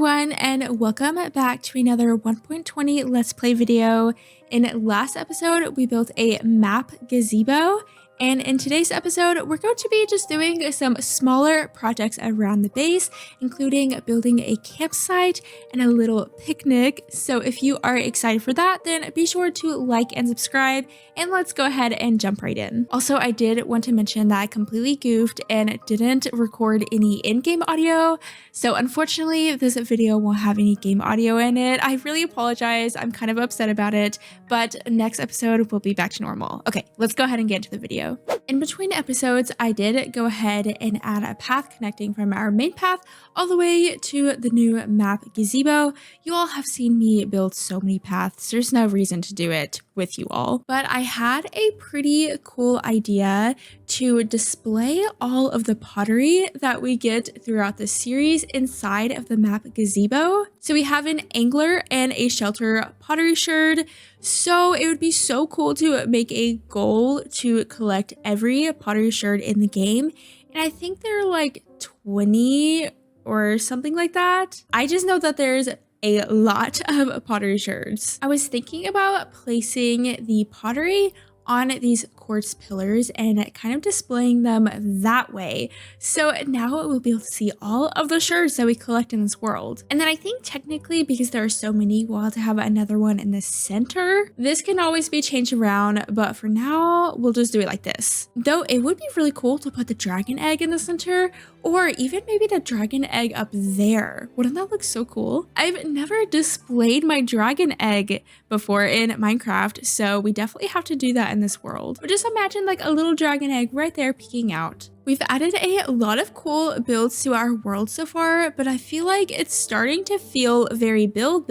everyone, and welcome back to another 1.20 Let's Play video. In last episode, we built a map gazebo, and in today's episode, we're going to be just doing some smaller projects around the base, including building a campsite and a little picnic. So if you are excited for that, then be sure to like and subscribe, and let's go ahead and jump right in. Also, I did want to mention that I completely goofed and didn't record any in-game audio. So unfortunately, this video won't have any game audio in it. I really apologize. I'm kind of upset about it, but next episode will be back to normal. Okay, let's go ahead and get into the video. In between episodes, I did go ahead and add a path connecting from our main path all the way to the new map gazebo. You all have seen me build so many paths. There's no reason to do it with you all, but I had a pretty cool idea to display all of the pottery that we get throughout the series inside of the map gazebo. So we have an angler and a shelter pottery sherd. So it would be so cool to make a goal to collect every pottery sherd in the game. And I think they're like 20 or something like that. I just know that there's a lot of pottery sherds. I was thinking about placing the pottery on these quartz pillars and kind of displaying them that way. So now we'll be able to see all of the sherds that we collect in this world. And then I think technically, because there are so many, we'll have to have another one in the center. This can always be changed around, but for now, we'll just do it like this. Though it would be really cool to put the dragon egg in the center, or even maybe the dragon egg up there. Wouldn't that look so cool? I've never displayed my dragon egg before in Minecraft, so we definitely have to do that in this world. But just imagine like a little dragon egg right there peeking out. We've added a lot of cool builds to our world so far, but I feel like it's starting to feel very build,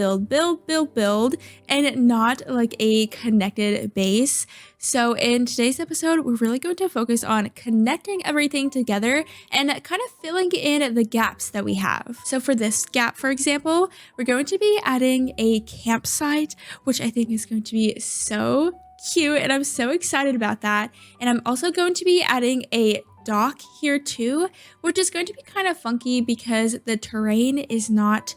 and not like a connected base. So in today's episode, we're really going to focus on connecting everything together and kind of filling in the gaps that we have. So for this gap, for example, we're going to be adding a campsite, which I think is going to be so cute, and I'm so excited about that. And I'm also going to be adding a dock here too, which is going to be kind of funky because the terrain is not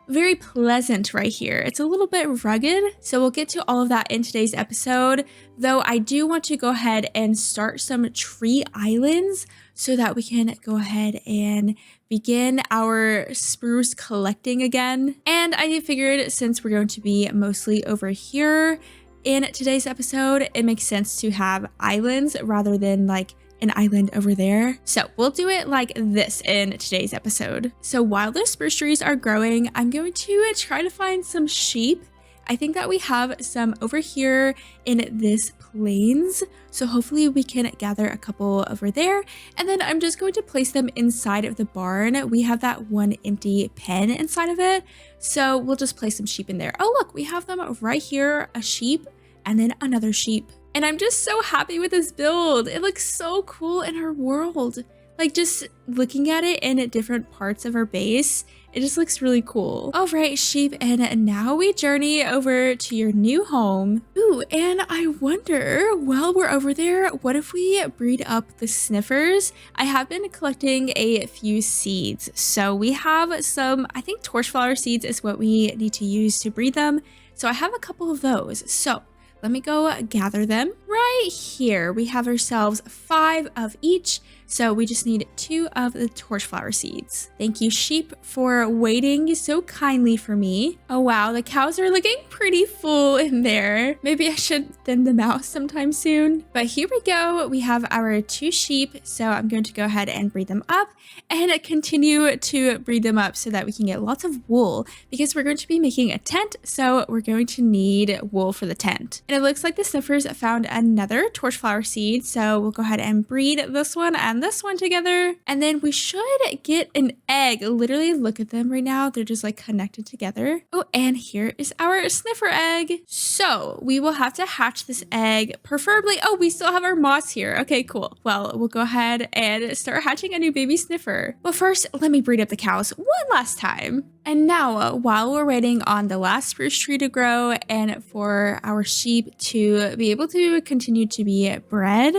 very pleasant right here. It's a little bit rugged, so we'll get to all of that in today's episode. Though I do want to go ahead and start some tree islands so that we can go ahead and begin our spruce collecting again. And I figured since we're going to be mostly over here in today's episode, it makes sense to have islands rather than like an island over there. So we'll do it like this in today's episode. So while the spruce trees are growing, I'm going to try to find some sheep. I think that we have some over here in this plains. So hopefully we can gather a couple over there. And then I'm just going to place them inside of the barn. We have that one empty pen inside of it. So we'll just place some sheep in there. Oh, look, we have them right here, a sheep and then another sheep. And I'm just so happy with this build. It looks so cool in our world. Like just looking at it in different parts of our base, it just looks really cool. All right, sheep, and now we journey over to your new home. Ooh, and I wonder, while we're over there, what if we breed up the sniffers? I have been collecting a few seeds. So we have some, I think torchflower seeds is what we need to use to breed them. So I have a couple of those. So let me go gather them. Right here, we have ourselves 5 of each. So we just need 2 of the torchflower seeds. Thank you, sheep, for waiting so kindly for me. Oh wow, the cows are looking pretty full in there. Maybe I should thin them out sometime soon. But here we go. We have our 2 sheep. So I'm going to go ahead and breed them up and continue to breed them up so that we can get lots of wool, because we're going to be making a tent. So we're going to need wool for the tent. And it looks like the sniffers found another torchflower seed. So we'll go ahead and breed this one and this one together, and then we should get an egg. Literally look at them right now, they're just like connected together. Oh, and here is our sniffer egg. So we will have to hatch this egg, preferably. Oh, we still have our moss here. Okay, cool. Well, we'll go ahead and start hatching a new baby sniffer. But first, let me breed up the cows one last time. And now, while we're waiting on the last spruce tree to grow and for our sheep to be able to continue to be bred,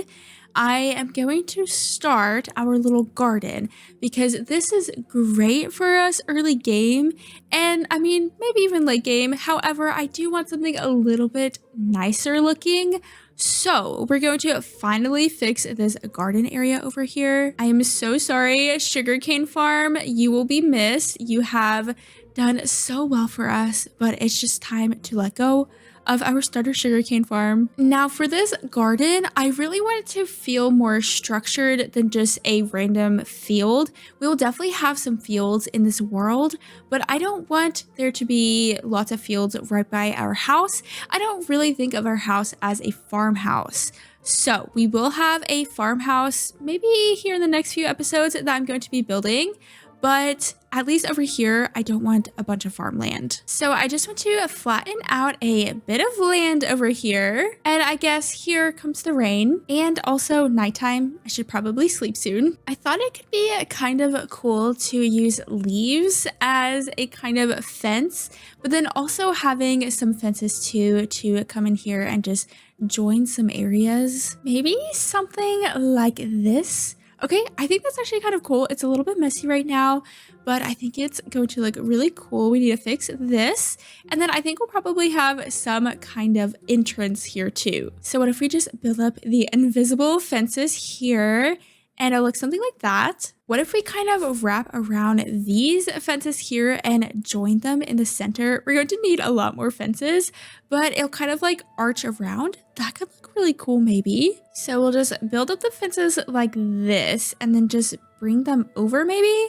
I am going to start our little garden because this is great for us early game. And I mean, maybe even late game. However, I do want something a little bit nicer looking. So we're going to finally fix this garden area over here. I am so sorry, sugarcane farm, you will be missed. You have done so well for us, but it's just time to let go of our starter sugarcane farm. Now for this garden, I really want it to feel more structured than just a random field. We will definitely have some fields in this world, but I don't want there to be lots of fields right by our house. I don't really think of our house as a farmhouse. So we will have a farmhouse maybe here in the next few episodes that I'm going to be building. But at least over here, I don't want a bunch of farmland. So I just want to flatten out a bit of land over here. And I guess here comes the rain and also nighttime. I should probably sleep soon. I thought it could be kind of cool to use leaves as a kind of fence, but then also having some fences too to come in here and just join some areas. Maybe something like this. Okay, I think that's actually kind of cool. It's a little bit messy right now, but I think it's going to look really cool. We need to fix this. And then I think we'll probably have some kind of entrance here too. So what if we just build up the invisible fences here and it looks something like that? What if we kind of wrap around these fences here and join them in the center? We're going to need a lot more fences, but it'll kind of like arch around. That could look really cool maybe. So we'll just build up the fences like this and then just bring them over maybe.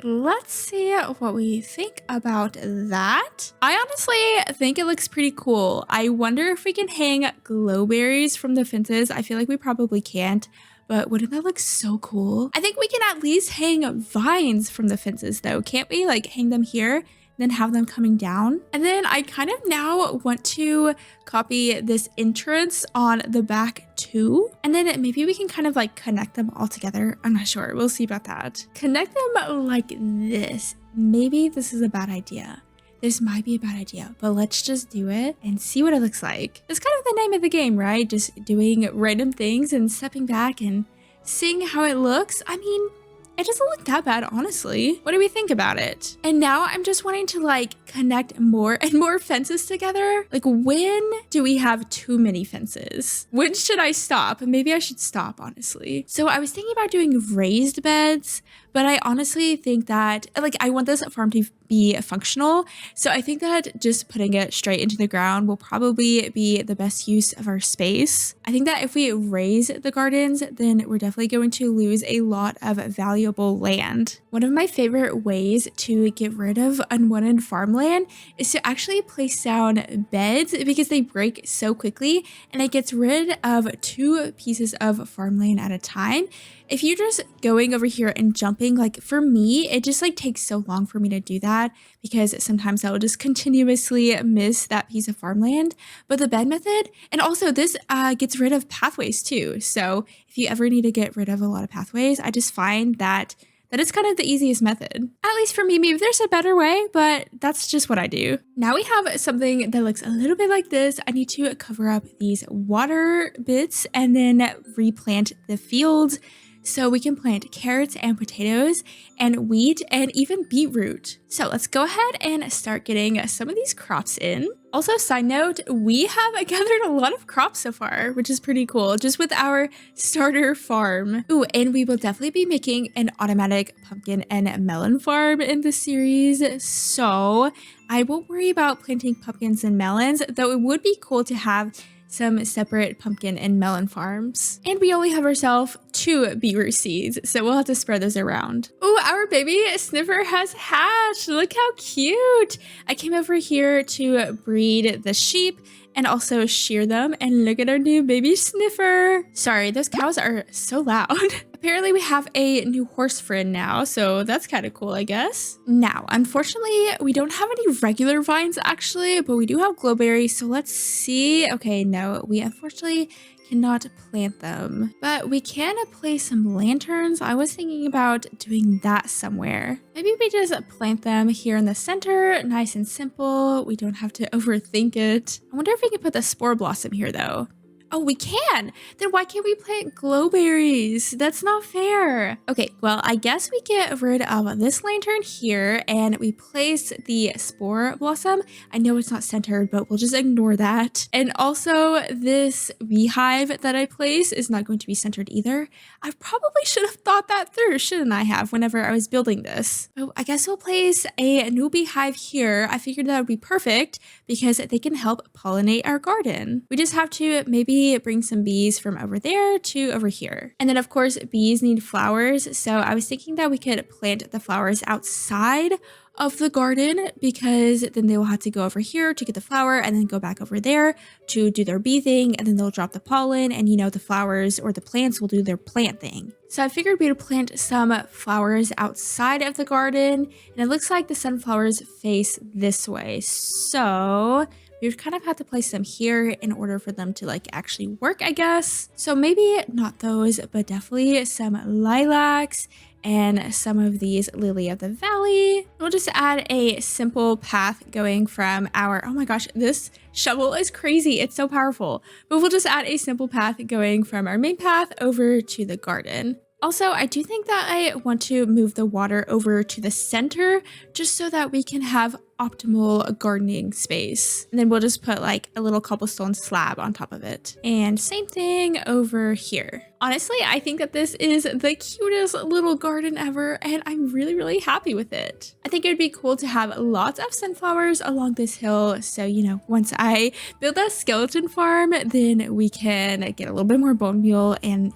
Let's see what we think about that. I honestly think it looks pretty cool. I wonder if we can hang glowberries from the fences. I feel like we probably can't. But wouldn't that look so cool? I think we can at least hang vines from the fences though. Can't we like hang them here, then have them coming down? And then I kind of now want to copy this entrance on the back too. And then maybe we can kind of like connect them all together. I'm not sure. We'll see about that. Connect them like this. Maybe this is a bad idea. This might be a bad idea, but let's just do it and see what it looks like. It's kind of the name of the game, right? Just doing random things and stepping back and seeing how it looks. I mean, it doesn't look that bad, honestly. What do we think about it? And now I'm just wanting to like connect more and more fences together. Like, when do we have too many fences? When should I stop? Maybe I should stop, honestly. So I was thinking about doing raised beds, but I honestly think that like I want this farm to be functional. So I think that just putting it straight into the ground will probably be the best use of our space. I think that if we raise the gardens, then we're definitely going to lose a lot of valuable land. One of my favorite ways to get rid of unwanted farmland is to actually place down beds because they break so quickly and it gets rid of 2 pieces of farmland at a time. If you're just going over here and jumping, like for me, it just like takes so long for me to do that because sometimes I will just continuously miss that piece of farmland. But the bed method, and also this gets rid of pathways too. So if you ever need to get rid of a lot of pathways, I just find that is kind of the easiest method. At least for me, maybe there's a better way, but that's just what I do. Now we have something that looks a little bit like this. I need to cover up these water bits and then replant the fields. So we can plant carrots and potatoes and wheat and even beetroot. So let's go ahead and start getting some of these crops in. Also, side note, we have gathered a lot of crops so far, which is pretty cool, just with our starter farm. Ooh, and we will definitely be making an automatic pumpkin and melon farm in this series. So I won't worry about planting pumpkins and melons, though it would be cool to have some separate pumpkin and melon farms. And we only have ourselves 2 beetroot seeds, so we'll have to spread those around. Oh, our baby sniffer has hatched. Look how cute. I came over here to breed the sheep and also shear them, and look at our new baby sniffer. Sorry, those cows are so loud. Apparently we have a new horse friend now, so that's kind of cool, I guess. Now, unfortunately, we don't have any regular vines actually, but we do have glowberries, so let's see. Okay, no, we unfortunately cannot plant them, but we can place some lanterns. I was thinking about doing that somewhere. Maybe we just plant them here in the center, nice and simple. We don't have to overthink it. I wonder if we can put the spore blossom here though. Oh, we can. Then why can't we plant glowberries? That's not fair. Okay, well, I guess we get rid of this lantern here and we place the spore blossom. I know it's not centered, but we'll just ignore that. And also this beehive that I place is not going to be centered either. I probably should have thought that through, shouldn't I have, whenever I was building this? So I guess we'll place a new beehive here. I figured that would be perfect because they can help pollinate our garden. We just have to maybe bring some bees from over there to over here. And then of course, bees need flowers. So I was thinking that we could plant the flowers outside of the garden because then they will have to go over here to get the flower and then go back over there to do their bee thing, and then they'll drop the pollen and the flowers or the plants will do their plant thing. So I figured we would plant some flowers outside of the garden, and it looks like the sunflowers face this way. So we would kind of have to place them here in order for them to actually work, I guess. So maybe not those, but definitely some lilacs and some of these lily of the valley. We'll just add a simple path going from our, oh my gosh, this shovel is crazy. It's so powerful. But we'll just add a simple path going from our main path over to the garden. Also, I do think that I want to move the water over to the center just so that we can have optimal gardening space. And then we'll just put a little cobblestone slab on top of it. And same thing over here. Honestly, I think that this is the cutest little garden ever, and I'm really, really happy with it. I think it would be cool to have lots of sunflowers along this hill. So, once I build that skeleton farm, then we can get a little bit more bone meal and,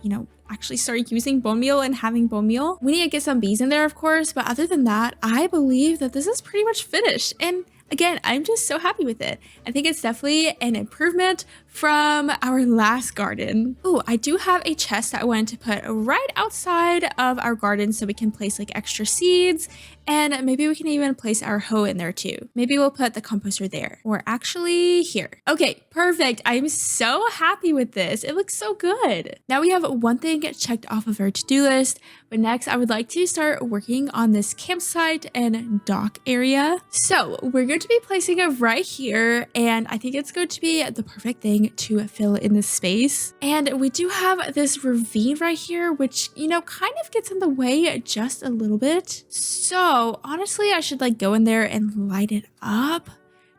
actually start using bone meal and having bone meal. We need to get some bees in there, of course, but other than that, I believe that this is pretty much finished. And again, I'm just so happy with it. I think it's definitely an improvement from our last garden. Oh, I do have a chest that I wanted to put right outside of our garden so we can place extra seeds, and maybe we can even place our hoe in there too. Maybe we'll put the composter there, or actually here. Okay, perfect. I'm so happy with this. It looks so good. Now we have one thing checked off of our to-do list, but next I would like to start working on this campsite and dock area. So we're going to be placing it right here, and I think it's going to be the perfect thing to fill in this space. And we do have this ravine right here, which, kind of gets in the way just a little bit. So honestly, I should go in there and light it up.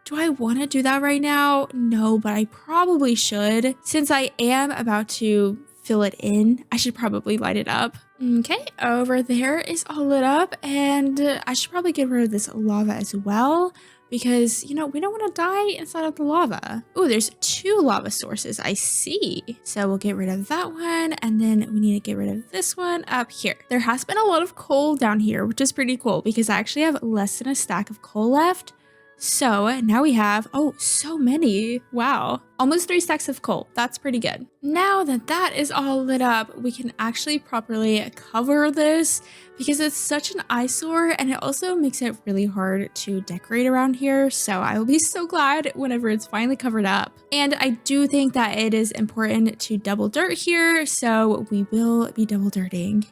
Do I want to do that right now? No, but I probably should. Since I am about to fill it in, I should probably light it up. Okay, over there is all lit up, and I should probably get rid of this lava as well, because, we don't want to die inside of the lava. Oh, there's 2 lava sources, I see. So we'll get rid of that one, and then we need to get rid of this one up here. There has been a lot of coal down here, which is pretty cool because I actually have less than a stack of coal left. So now we have, oh, so many. Wow. Almost 3 stacks of coal. That's pretty good. Now that that is all lit up, we can actually properly cover this because it's such an eyesore, and it also makes it really hard to decorate around here. So I will be so glad whenever it's finally covered up. And I do think that it is important to double dirt here. So we will be double dirting.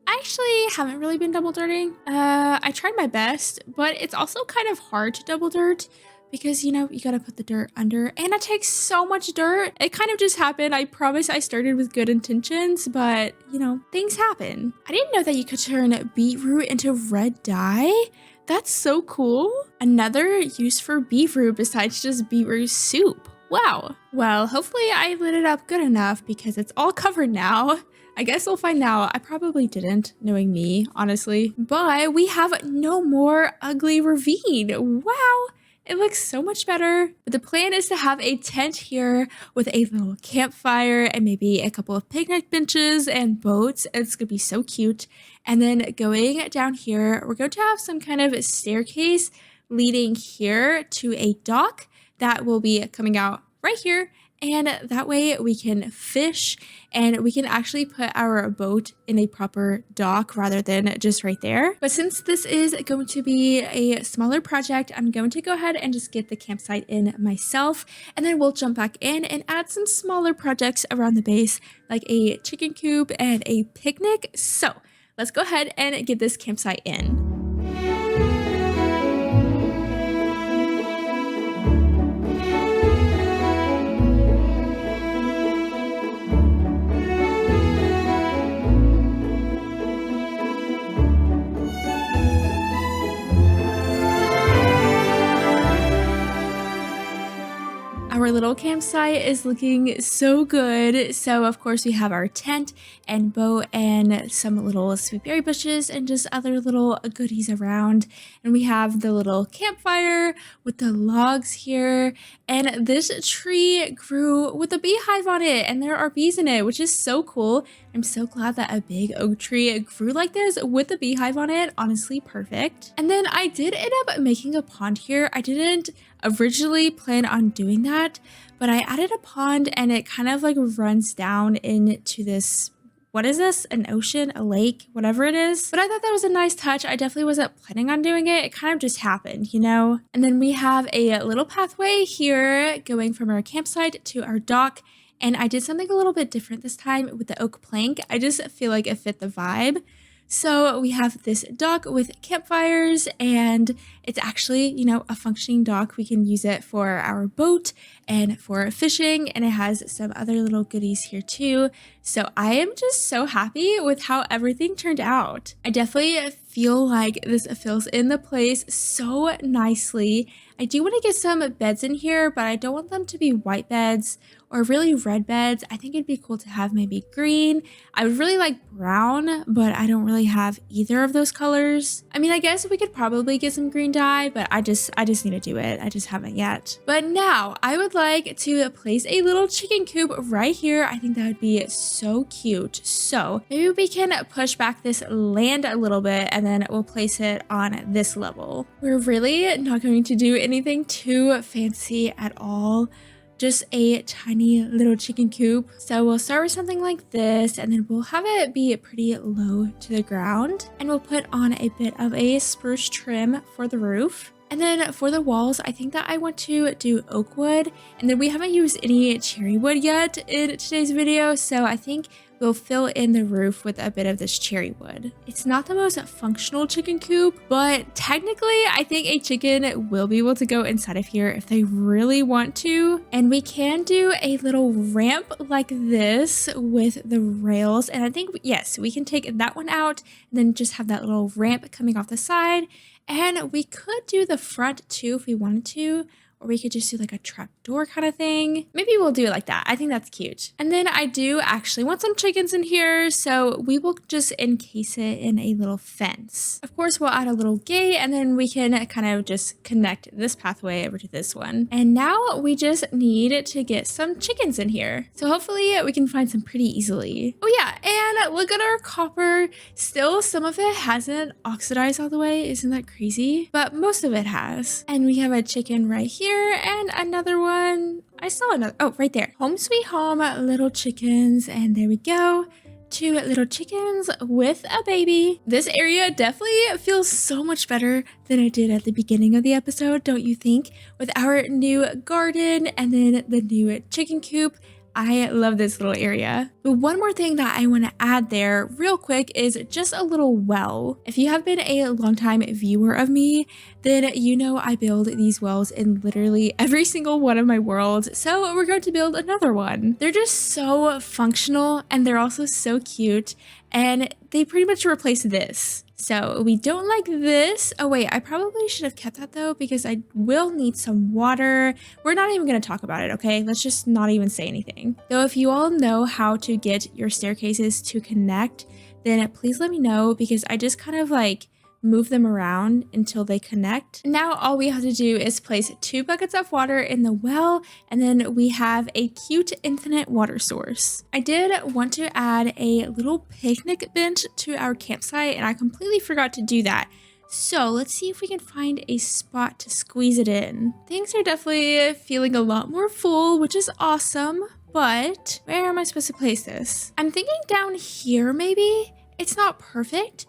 I actually haven't really been double dirting. I tried my best, but it's also kind of hard to double dirt because, you gotta put the dirt under, and it takes so much dirt. It kind of just happened. I promise I started with good intentions, but, things happen. I didn't know that you could turn beetroot into red dye. That's so cool. Another use for beetroot besides just beetroot soup. Wow. Well, hopefully I lit it up good enough because it's all covered now. I guess we'll find out. I probably didn't, knowing me, honestly. But we have no more ugly ravine. Wow, it looks so much better. But the plan is to have a tent here with a little campfire and maybe a couple of picnic benches and boats. It's gonna be so cute. And then going down here, we're going to have some kind of staircase leading here to a dock that will be coming out right here. And that way we can fish and we can actually put our boat in a proper dock rather than just right there. But since this is going to be a smaller project, I'm going to go ahead and just get the campsite in myself. And then we'll jump back in and add some smaller projects around the base, like a chicken coop and a picnic. So let's go ahead and get this campsite in. Our little campsite is looking so good. So of course we have our tent and boat and some little sweet berry bushes and just other little goodies around. And we have the little campfire with the logs here. And this tree grew with a beehive on it, and there are bees in it, which is so cool. I'm so glad that a big oak tree grew like this with a beehive on it. Honestly, perfect. And then I did end up making a pond here. I didn't originally plan on doing that, but I added a pond and it kind of like runs down into this, what is this? An ocean, a lake, whatever it is. But I thought that was a nice touch. I definitely wasn't planning on doing it. It kind of just happened, you know? And then we have a little pathway here going from our campsite to our dock. And I did something a little bit different this time with the oak plank. I just feel like it fit the vibe. So we have this dock with campfires, and it's actually, you know, a functioning dock. We can use it for our boat and for fishing, and it has some other little goodies here too. So I am just so happy with how everything turned out. I definitely feel like this fills in the place so nicely. I do want to get some beds in here, but I don't want them to be white beds or really red beds. I think it'd be cool to have maybe green. I would really like brown, but I don't really have either of those colors. I mean, I guess we could probably get some green dye, but I just need to do it. I just haven't yet. But now I would like to place a little chicken coop right here. I think that would be so cute. So maybe we can push back this land a little bit and then we'll place it on this level. We're really not going to do anything too fancy at all. Just a tiny little chicken coop. So we'll start with something like this, and then we'll have it be pretty low to the ground. And we'll put on a bit of a spruce trim for the roof. And then for the walls, I think that I want to do oak wood. And then we haven't used any cherry wood yet in today's video, so I think we'll fill in the roof with a bit of this cherry wood. It's not the most functional chicken coop, but technically I think a chicken will be able to go inside of here if they really want to. And we can do a little ramp like this with the rails. And I think, yes, we can take that one out and then just have that little ramp coming off the side. And we could do the front too if we wanted to, or we could just do like a trap door kind of thing. Maybe we'll do it like that. I think that's cute. And then I do actually want some chickens in here, so we will just encase it in a little fence. Of course, we'll add a little gate, and then we can kind of just connect this pathway over to this one. And now we just need to get some chickens in here. So hopefully we can find some pretty easily. Oh yeah, and look at our copper. Still, some of it hasn't oxidized all the way. Isn't that crazy? But most of it has. And we have a chicken right here. And another one. I saw another. Oh, right there. Home sweet home, little chickens. And there we go. 2 little chickens with a baby. This area definitely feels so much better than it did at the beginning of the episode, don't you think? With our new garden and then the new chicken coop. I love this little area. But one more thing that I want to add there real quick is just a little well. If you have been a longtime viewer of me, then you know I build these wells in literally every single one of my worlds. So we're going to build another one. They're just so functional and they're also so cute. And they pretty much replace this. So we don't like this. Oh wait, I probably should have kept that though because I will need some water. We're not even going to talk about it, okay? Let's just not even say anything. Though if you all know how to get your staircases to connect, then please let me know because I just kind of like move them around until they connect. Now all we have to do is place 2 buckets of water in the well, and then we have a cute infinite water source. I did want to add a little picnic bench to our campsite, and I completely forgot to do that. So let's see if we can find a spot to squeeze it in. Things are definitely feeling a lot more full, which is awesome, but where am I supposed to place this? I'm thinking down here maybe. It's not perfect,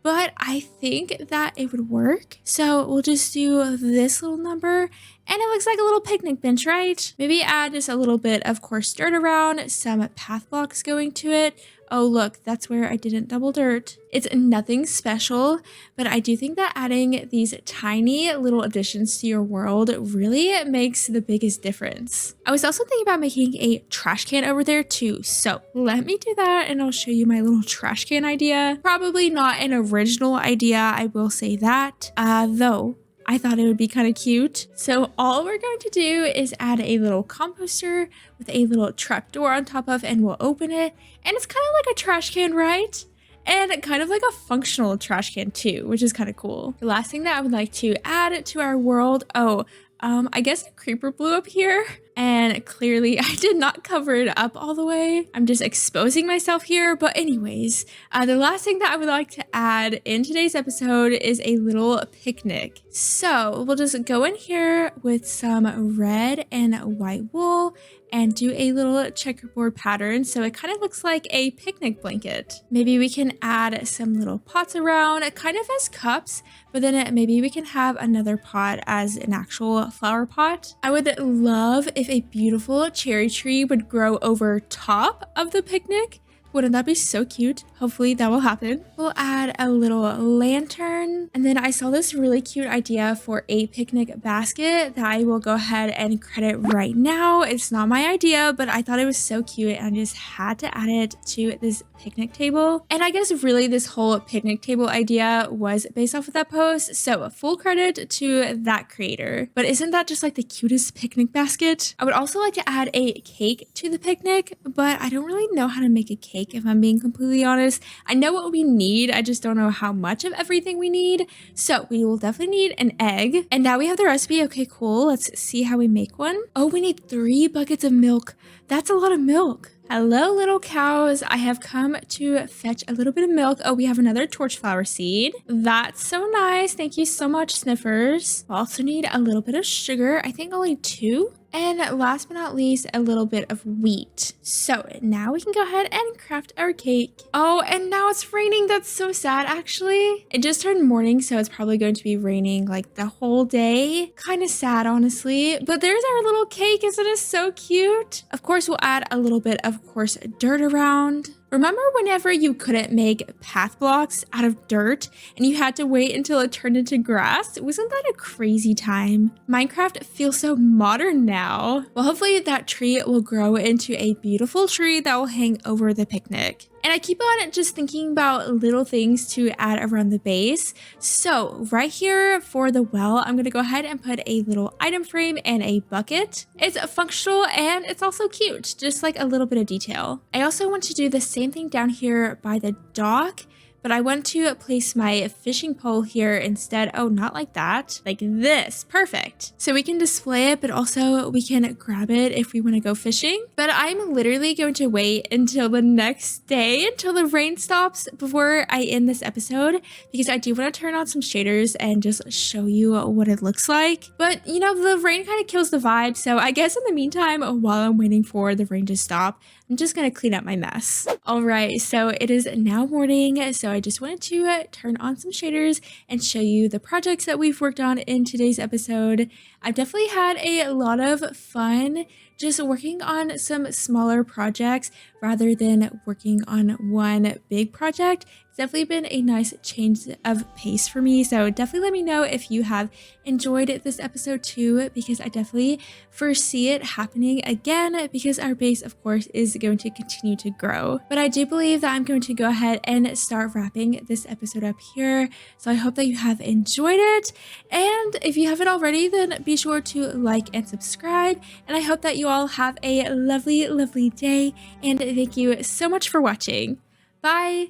but I think that it would work. So we'll just do this little number, and it looks like a little picnic bench, right? Maybe add just a little bit of coarse dirt around, some path blocks going to it. Oh look, that's where I didn't double dirt. It's nothing special, but I do think that adding these tiny little additions to your world really makes the biggest difference. I was also thinking about making a trash can over there too, so let me do that and I'll show you my little trash can idea. Probably not an original idea, I will say that, though. I thought it would be kind of cute. So all we're going to do is add a little composter with a little trap door on top of, and we'll open it. And it's kind of like a trash can, right? And kind of like a functional trash can too, which is kind of cool. The last thing that I would like to add to our world, I guess a creeper blew up here, and clearly I did not cover it up all the way. I'm just exposing myself here. But anyways, the last thing that I would like to add in today's episode is a little picnic. So we'll just go in here with some red and white wool and do a little checkerboard pattern so it kind of looks like a picnic blanket. Maybe we can add some little pots around, kind of as cups, but then maybe we can have another pot as an actual flower pot. I would love if a beautiful cherry tree would grow over top of the picnic. Wouldn't that be so cute? Hopefully that will happen. We'll add a little lantern. And then I saw this really cute idea for a picnic basket that I will go ahead and credit right now. It's not my idea, but I thought it was so cute and I just had to add it to this picnic table. And I guess really this whole picnic table idea was based off of that post. So full credit to that creator. But isn't that just like the cutest picnic basket? I would also like to add a cake to the picnic, but I don't really know how to make a cake if I'm being completely honest. I know what we need, I just don't know how much of everything we need. So we will definitely need an egg. And now we have the recipe. Okay, cool. Let's see how we make one. Oh, we need 3 buckets of milk. That's a lot of milk. Hello, little cows. I have come to fetch a little bit of milk. Oh, we have another torch flower seed. That's so nice. Thank you so much, Sniffers. We also need a little bit of sugar. I think only 2. And last but not least, a little bit of wheat. So now we can go ahead and craft our cake. Oh, and now it's raining. That's so sad, actually. It just turned morning, so it's probably going to be raining like the whole day. Kind of sad, honestly. But there's our little cake. Isn't it so cute? Of course, we'll add a little bit of course, dirt around. Remember whenever you couldn't make path blocks out of dirt and you had to wait until it turned into grass? Wasn't that a crazy time? Minecraft feels so modern now. Well, hopefully that tree will grow into a beautiful tree that will hang over the picnic. And I keep on just thinking about little things to add around the base. So right here for the well, I'm going to go ahead and put a little item frame and a bucket. It's functional and it's also cute, just like a little bit of detail. I also want to do the same thing down here by the dock, but I want to place my fishing pole here instead. Oh, not like that, like this. Perfect. So we can display it, but also we can grab it if we want to go fishing. But I'm literally going to wait until the next day, until the rain stops before I end this episode, because I do want to turn on some shaders and just show you what it looks like. But you know, the rain kind of kills the vibe. So I guess in the meantime, while I'm waiting for the rain to stop, I'm just going to clean up my mess. All right, so it is now morning. So I just wanted to turn on some shaders and show you the projects that we've worked on in today's episode. I've definitely had a lot of fun just working on some smaller projects rather than working on one big project. It's definitely been a nice change of pace for me. So definitely let me know if you have enjoyed this episode too, because I definitely foresee it happening again because our base, of course, is going to continue to grow. But I do believe that I'm going to go ahead and start wrapping this episode up here. So I hope that you have enjoyed it. And if you haven't already, then be sure to like and subscribe. And I hope that you all have a lovely, lovely day. And thank you so much for watching. Bye!